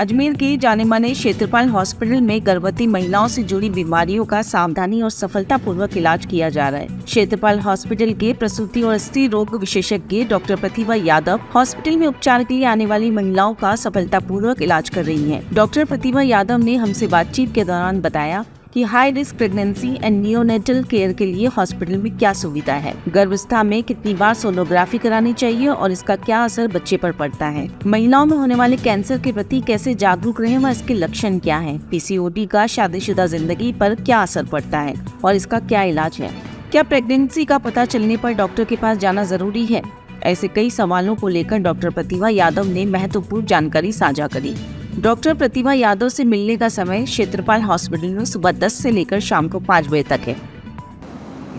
अजमेर के जाने माने क्षेत्रपाल हॉस्पिटल में गर्भवती महिलाओं से जुड़ी बीमारियों का सावधानी और सफलतापूर्वक इलाज किया जा रहा है। क्षेत्रपाल हॉस्पिटल के प्रसूति और स्त्री रोग विशेषज्ञ डॉक्टर प्रतिभा यादव हॉस्पिटल में उपचार के लिए आने वाली महिलाओं का सफलतापूर्वक इलाज कर रही हैं। डॉक्टर प्रतिभा यादव ने हमसे बातचीत के दौरान बताया कि high risk pregnancy and neonatal care के लिए हॉस्पिटल में क्या सुविधा है, गर्भावस्था में कितनी बार सोनोग्राफी करानी चाहिए और इसका क्या असर बच्चे पर पड़ता है, महिलाओं में होने वाले कैंसर के प्रति कैसे जागरूक रहें व इसके लक्षण क्या हैं, पीसीओडी का शादीशुदा जिंदगी पर क्या असर पड़ता है और इसका क्या इलाज है, क्या प्रेगनेंसी का पता चलने पर डॉक्टर के पास जाना जरूरी है। ऐसे कई सवालों को लेकर डॉक्टर प्रतिभा यादव ने महत्वपूर्ण जानकारी साझा करी। डॉक्टर प्रतिभा यादव से मिलने का समय क्षेत्रपाल हॉस्पिटल में सुबह 10 से लेकर शाम को 5 बजे तक है।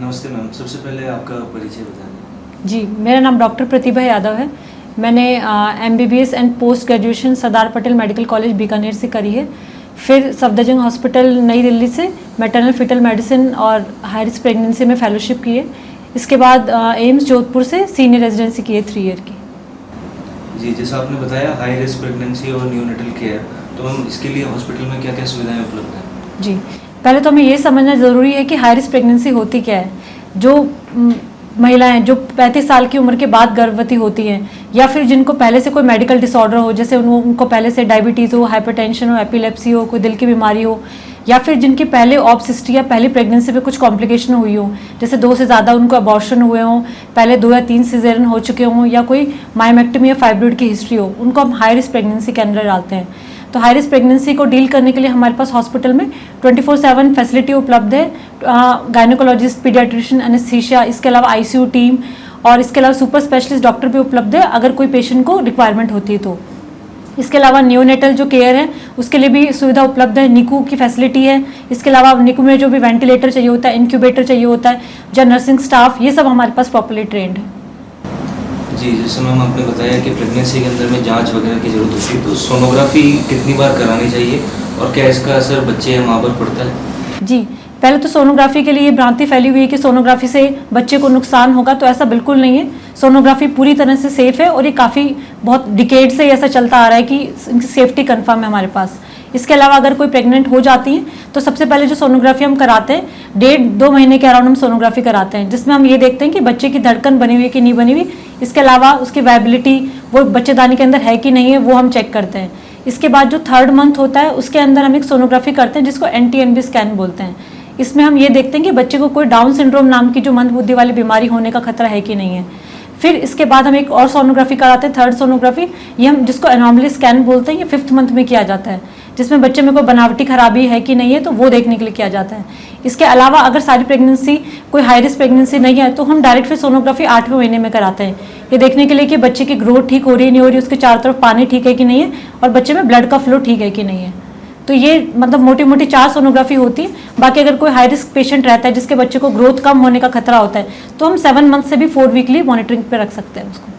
नमस्ते मैम, सबसे पहले आपका परिचय बता दें। जी, मेरा नाम डॉक्टर प्रतिभा यादव है। मैंने MBBS and post graduation Sardar Patel medical college Bikaner से करी है। फिर सफदरजंग हॉस्पिटल नई दिल्ली से मैटरनल फीटल मेडिसिन और हाई रिस्क प्रेगनेंसी में फेलोशिप की है। इसके बाद एम्स जोधपुर से सीनियर रेजिडेंसी की है 3 ईयर की। जी, जैसा आपने बताया हाई रिस्क प्रेगनेंसी और नियोनेटल केयर, तो मैम इसके लिए हॉस्पिटल में क्या क्या सुविधाएं उपलब्ध हैं? जी, पहले तो हमें ये समझना ज़रूरी है कि हाई रिस्क प्रेगनेंसी होती क्या है। जो महिलाएं जो 35 साल की उम्र के बाद गर्भवती होती हैं या फिर जिनको पहले से कोई मेडिकल डिसऑर्डर हो, जैसे उनको पहले से डायबिटीज़ हो, हाइपरटेंशन हो, एपिलेप्सी हो, कोई दिल की बीमारी हो, या फिर जिनकी पहले ऑब्सिस्टी या पहली प्रेगनेंसी पे कुछ कॉम्प्लिकेशन हुई हो, जैसे 2 से ज़्यादा उनको अबॉर्शन हुए हों, पहले 2 या 3 सिजेरियन हो चुके हों, या कोई मायोमेक्टमी या फाइब्रॉइड की हिस्ट्री हो, उनको हम हाई रिस्क प्रेगनेंसी के अंदर डालते हैं। तो हाई रिस्क प्रेगनेंसी को डील करने के लिए हमारे पास हॉस्पिटल में 24/7 फैसिलिटी उपलब्ध है। गायनोकोलॉजिस्ट, पीडियाट्रिशियन, एनेस्थीसिया, इसके अलावा ICU टीम और इसके अलावा सुपर स्पेशलिस्ट डॉक्टर भी उपलब्ध है अगर कोई पेशेंट को रिक्वायरमेंट होती है तो। इसके अलावा नियोनेटल जो केयर है उसके लिए भी सुविधा उपलब्ध है, निकू की फैसिलिटी है। इसके अलावा निकू में जो भी वेंटिलेटर चाहिए होता है, इंक्यूबेटर चाहिए होता है, जो नर्सिंग स्टाफ, ये सब हमारे पास प्रॉपर्ली ट्रेंड है। जी, जैसे मैम आपने बताया कि प्रेगनेंसी के अंदर में जांच वगैरह की जरूरत होती है, तो सोनोग्राफी कितनी बार करानी चाहिए और क्या इसका असर बच्चे या माँ पर पड़ता है? जी, पहले तो सोनोग्राफी के लिए भ्रांति फैली हुई है कि सोनोग्राफी से बच्चे को नुकसान होगा, तो ऐसा बिल्कुल नहीं है। सोनोग्राफी पूरी तरह से सेफ है और ये काफ़ी बहुत डिकेड से ऐसा चलता आ रहा है कि इनकी सेफ्टी कंफर्म है हमारे पास। इसके अलावा अगर कोई प्रेग्नेंट हो जाती है तो सबसे पहले जो सोनोग्राफी हम कराते हैं 1.5-2 महीने के अराउंड हम सोनोग्राफी कराते हैं, जिसमें हम ये देखते हैं कि बच्चे की धड़कन बनी हुई है कि नहीं बनी हुई। इसके अलावा उसकी वायबिलिटी, वो बच्चेदानी के अंदर है कि नहीं है, वो हम चेक करते हैं। इसके बाद जो 3rd मंथ होता है उसके अंदर हम एक सोनोग्राफी करते हैं जिसको NT-NB स्कैन बोलते हैं। इसमें हम ये देखते हैं कि बच्चे को कोई डाउन सिंड्रोम नाम की जो मंदबुद्धि वाली बीमारी होने का खतरा है कि नहीं है। फिर इसके बाद हम एक और सोनोग्राफी कराते हैं, 3rd सोनोग्राफी, ये हम जिसको एनॉमली स्कैन बोलते हैं, ये 5th मंथ में किया जाता है, जिसमें बच्चे में कोई बनावटी खराबी है कि नहीं है तो वो देखने के लिए किया जाता है। इसके अलावा अगर सारी प्रेगनेंसी कोई हाई रिस्क प्रेगनेंसी नहीं है तो हम डायरेक्ट फिर सोनोग्राफी 8वें महीने में कराते हैं, ये देखने के लिए कि बच्चे की ग्रोथ ठीक हो रही है नहीं हो रही, उसके चारों तरफ पानी ठीक है कि नहीं है और बच्चे में ब्लड का फ्लो ठीक है कि नहीं है। तो ये मतलब मोटी मोटी 4 सोनोग्राफी होती है। बाकी अगर कोई हाई रिस्क पेशेंट रहता है जिसके बच्चे को ग्रोथ कम होने का खतरा होता है तो हम 7 मंथ से भी 4 वीकली मॉनिटरिंग पे रख सकते हैं उसको।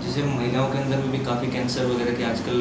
जैसे महिलाओं के अंदर में भी काफ़ी कैंसर वगैरह के आजकल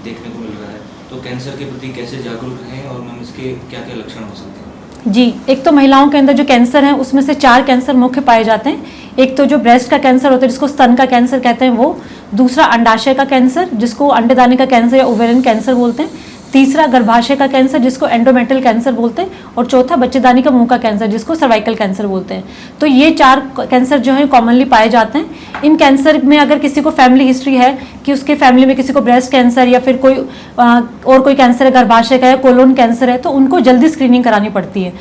देखने को मिल रहा है, तो कैंसर के प्रति कैसे जागरूक रहें और मैम इसके क्या क्या लक्षण हो सकते हैं? जी, एक तो महिलाओं के अंदर जो कैंसर है उसमें से 4 कैंसर मुख्य पाए जाते हैं। एक तो जो ब्रेस्ट का कैंसर होता है जिसको स्तन का कैंसर कहते हैं वो, दूसरा अंडाशय का कैंसर जिसको अंडेदानी का कैंसर या ओवेरियन कैंसर बोलते हैं, तीसरा गर्भाशय का कैंसर जिसको एंडोमेट्रियल कैंसर बोलते हैं, और चौथा बच्चेदानी का मुंह का कैंसर जिसको सर्वाइकल कैंसर बोलते हैं। तो ये 4 कैंसर जो है कॉमनली पाए जाते हैं। इन कैंसर में अगर किसी को फैमिली हिस्ट्री है कि उसके फैमिली में किसी को ब्रेस्ट कैंसर या फिर कोई और कोई कैंसर है, गर्भाशय का या कोलोन कैंसर है, तो उनको जल्दी स्क्रीनिंग करानी पड़ती है।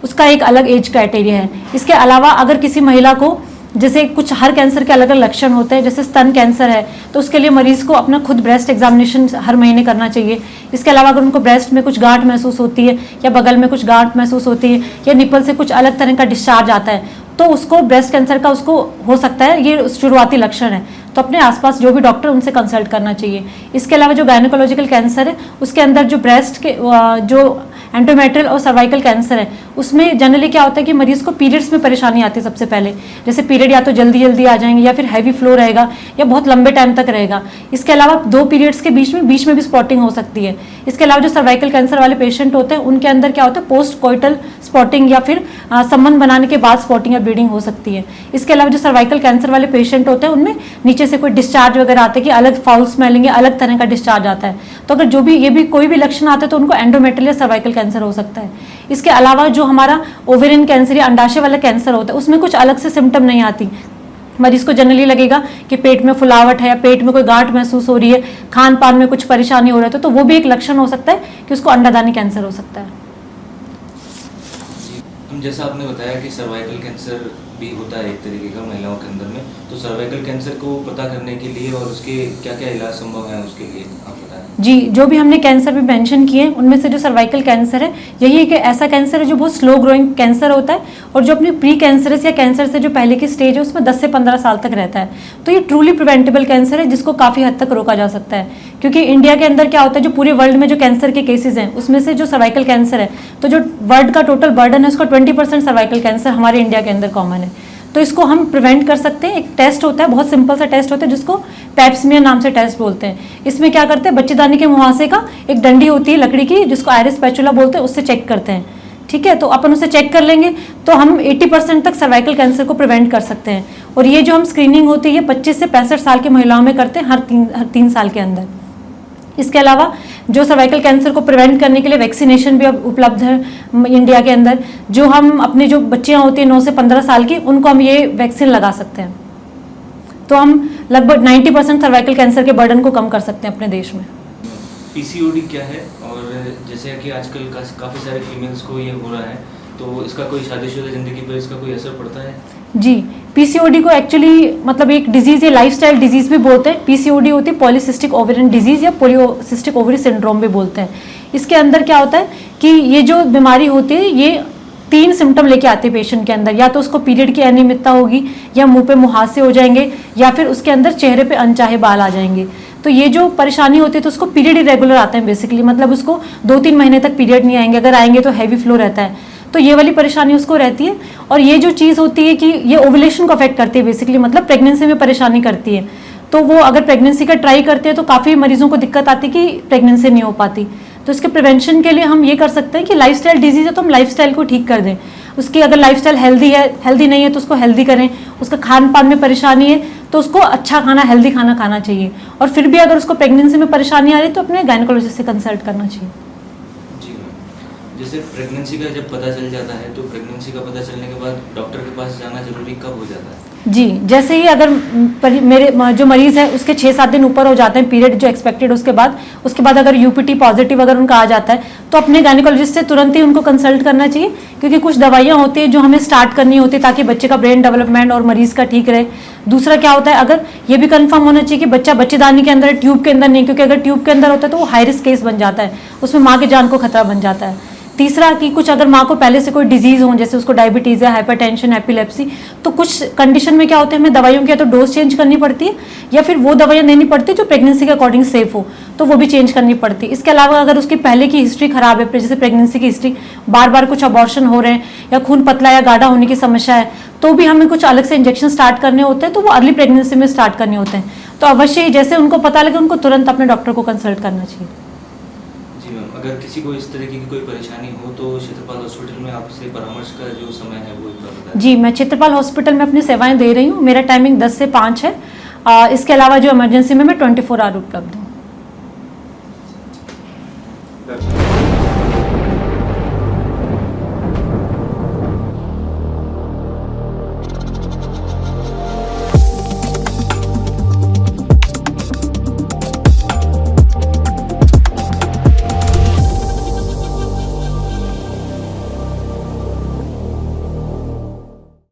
उसका एक अलग एज क्राइटेरिया है। इसके अलावा अगर किसी महिला को जैसे कुछ हर कैंसर के अलग अलग लक्षण होते हैं, जैसे स्तन कैंसर है तो उसके लिए मरीज को अपना खुद ब्रेस्ट एग्जामिनेशन हर महीने करना चाहिए। इसके अलावा अगर उनको ब्रेस्ट में कुछ गांठ महसूस होती है या बगल में कुछ गांठ महसूस होती है या निपल से कुछ अलग तरह का डिस्चार्ज आता है तो उसको ब्रेस्ट कैंसर का उसको हो सकता है, ये शुरुआती लक्षण है, तो अपने आसपास जो भी डॉक्टर उनसे कंसल्ट करना चाहिए। इसके अलावा जो गायनोकोलॉजिकल कैंसर है उसके अंदर जो ब्रेस्ट के जो एंडोमेट्रियल और सर्वाइकल कैंसर है उसमें जनरली क्या होता है कि मरीज को पीरियड्स में परेशानी आती है सबसे पहले, जैसे पीरियड या तो जल्दी जल्दी आ जाएंगे या फिर हैवी फ्लो रहेगा या बहुत लंबे टाइम तक रहेगा। इसके अलावा 2 पीरियड्स के बीच में भी स्पॉटिंग हो सकती है। इसके अलावा जो सर्वाइकल कैंसर वाले पेशेंट होते हैं उनके अंदर क्या होता है पोस्ट कोइटल स्पॉटिंग या फिर संबंध बनाने के बाद स्पॉटिंग या ब्लीडिंग हो सकती है। इसके अलावा जो सर्वाइकल कैंसर वाले पेशेंट होते हैं उनमें नीचे नीचे से कोई डिस्चार्ज वगैरह आते हैं कि अलग फाउल स्मेलिंग या अलग तरह का डिस्चार्ज आता है, तो अगर जो भी ये भी कोई भी लक्षण आते हैं तो उनको एंडोमेट्रियल या सर्वाइकल कैंसर हो सकता है। इसके अलावा जो हमारा ओवेरियन कैंसर या अंडाशय वाला कैंसर होता है उसमें कुछ अलग से सिम्टम नहीं आती। मरीज को जनरली लगेगा कि पेट में फुलावट है या पेट में कोई गांठ महसूस हो रही है, खान पान में कुछ परेशानी हो रहा है, तो वो भी एक लक्षण हो सकता है कि उसको अंडादानी कैंसर हो सकता है। हम जैसा आपने बताया कि सर्वाइकल कैंसर भी होता है एक तरीके का महिलाओं के अंदर में, तो सर्वाइकल कैंसर को पता करने के लिए और उसके क्या क्या इलाज संभव है उसके लिए आप बताएं। जी, जो भी हमने कैंसर भी मेंशन किए उनमें से जो सर्वाइकल कैंसर है यही एक ऐसा कैंसर है जो बहुत स्लो ग्रोइंग कैंसर होता है और जो अपनी प्री कैंसरस या कैंसर से जो पहले की स्टेज है उसमें 10 से 15 साल तक रहता है। तो ये ट्रूली प्रिवेंटेबल कैंसर है जिसको काफ़ी हद तक रोका जा सकता है, क्योंकि इंडिया के अंदर क्या होता है, जो पूरे वर्ल्ड में जो कैंसर के केसेज हैं उसमें से जो सर्वाइकल कैंसर है, तो जो वर्ल्ड का टोटल बर्डन है उसका 20% सर्वाइकल कैंसर हमारे इंडिया के अंदर कॉमन है। तो इसको हम प्रिवेंट कर सकते हैं। एक टेस्ट होता है, बहुत सिंपल सा टेस्ट होता है जिसको पैप्समियर नाम से टेस्ट बोलते हैं। इसमें क्या करते हैं, बच्चेदानी के मुहासे का एक डंडी होती है लकड़ी की जिसको आयरिस स्पैचुला बोलते हैं, उससे चेक करते हैं। ठीक है, तो अपन उसे चेक कर लेंगे तो हम 80% तक सर्वाइकल कैंसर को प्रिवेंट कर सकते हैं। और ये जो हम स्क्रीनिंग होती है 25 से 65 साल की महिलाओं में करते हैं हर 3 साल के अंदर। इसके अलावा जो सर्वाइकल कैंसर को प्रिवेंट करने के लिए वैक्सीनेशन भी अब उपलब्ध है इंडिया के अंदर। जो हम अपनी जो बच्चियां होती हैं 9 से 15 साल की, उनको हम ये वैक्सीन लगा सकते हैं, तो हम लगभग 90% सर्वाइकल कैंसर के बर्डन को कम कर सकते हैं अपने देश में। पीसीओडी क्या है, और जैसे कि आजकल काफ़ी सारे फीमेल्स को ये हो रहा है, तो इसका कोई शादीशुदा ज़िंदगी पर इसका कोई असर पड़ता है? जी, पीसीओडी को एक्चुअली मतलब एक डिजीज़ या लाइफस्टाइल डिजीज़ भी बोलते हैं। पीसीओडी होती है पॉलीसिस्टिक ओवेरियन डिजीज़ या पॉलीसिस्टिक ओवरी सिंड्रोम भी बोलते हैं। इसके अंदर क्या होता है कि ये जो बीमारी होती है ये 3 सिम्टम लेके आते हैं पेशेंट के अंदर। या तो उसको पीरियड की अनियमितता होगी, या मुंह पे मुहासे हो जाएंगे, या फिर उसके अंदर चेहरे पे अनचाहे बाल आ जाएंगे। तो ये जो परेशानी होती है तो उसको पीरियड इरेगुलर आते हैं बेसिकली, मतलब उसको 2-3 महीने तक पीरियड नहीं आएंगे, अगर आएंगे तो हैवी फ्लो रहता है। तो ये वाली परेशानी उसको रहती है। और ये जो चीज़ होती है कि ये ओवुलेशन को अफेक्ट करती है बेसिकली, मतलब प्रेगनेंसी में परेशानी करती है। तो वो अगर प्रेगनेंसी का ट्राई करते हैं तो काफ़ी मरीजों को दिक्कत आती है कि प्रेगनेंसी नहीं हो पाती। तो इसके प्रिवेंशन के लिए हम ये कर सकते हैं कि लाइफस्टाइल डिजीज़ है तो हम लाइफस्टाइल को ठीक कर दें। उसकी अगर लाइफस्टाइल हेल्दी नहीं है तो उसको हेल्दी करें। उसका खान पान में परेशानी है तो उसको अच्छा खाना, हेल्दी खाना खाना चाहिए। और फिर भी अगर उसको प्रेगनेंसी में परेशानी आ रही है तो अपने गायनेकोलॉजिस्ट से कंसल्ट करना चाहिए। जैसे प्रेगनेंसी का जब पता चल जाता है तो प्रेगनेंसी का पता चलने के बाद डॉक्टर के पास जाना जरूरी कब हो जाता है? जी, जैसे ही अगर मेरे जो मरीज़ है उसके 6-7 दिन ऊपर हो जाते हैं पीरियड जो एक्सपेक्टेड, उसके बाद अगर यूपीटी पॉजिटिव अगर उनका आ जाता है तो अपने गायनेकोलॉजिस्ट से तुरंत ही उनको कंसल्ट करना चाहिए, क्योंकि कुछ दवाइयाँ होती है जो हमें स्टार्ट करनी होती है ताकि बच्चे का ब्रेन डेवलपमेंट और मरीज़ का ठीक रहे। दूसरा क्या होता है, अगर ये भी कंफर्म होना चाहिए कि बच्चा बच्चेदानी के अंदर है, ट्यूब के अंदर नहीं, क्योंकि अगर ट्यूब के अंदर होता है तो वो हाई रिस्क केस बन जाता है, उसमें माँ की जान को खतरा बन जाता है। तीसरा कि कुछ अगर माँ को पहले से कोई डिजीज़ हो, जैसे उसको डायबिटीज़ है, हाइपरटेंशन, एपिलेप्सी, तो कुछ कंडीशन में क्या होता है हमें दवाइयों की या तो डोज चेंज करनी पड़ती है या फिर वो दवाइयाँ देनी पड़ती है जो प्रेगनेंसी के अकॉर्डिंग सेफ हो, तो वो भी चेंज करनी पड़ती है। इसके अलावा अगर उसकी पहले की हिस्ट्री खराब है, जैसे प्रेगनेंसी की हिस्ट्री, बार बार कुछ अबॉर्शन हो रहे हैं या खून पतला या गाढ़ा होने की समस्या है, तो भी हमें कुछ अलग से इंजेक्शन स्टार्ट करने होते हैं, तो वो अर्ली प्रेगनेंसी में स्टार्ट करने होते हैं। तो अवश्य ही जैसे उनको पता लगे उनको तुरंत अपने डॉक्टर को कंसल्ट करना चाहिए। अगर किसी को इस तरीके की कोई परेशानी हो तो क्षेत्रपाल हॉस्पिटल में आपसे परामर्श का जो समय है वो एक बार बताएं। जी, मैं क्षेत्रपाल हॉस्पिटल में अपनी सेवाएं दे रही हूँ। मेरा टाइमिंग 10 से 5 है। इसके अलावा जो इमरजेंसी में मैं 24 आवर उपलब्ध हूँ।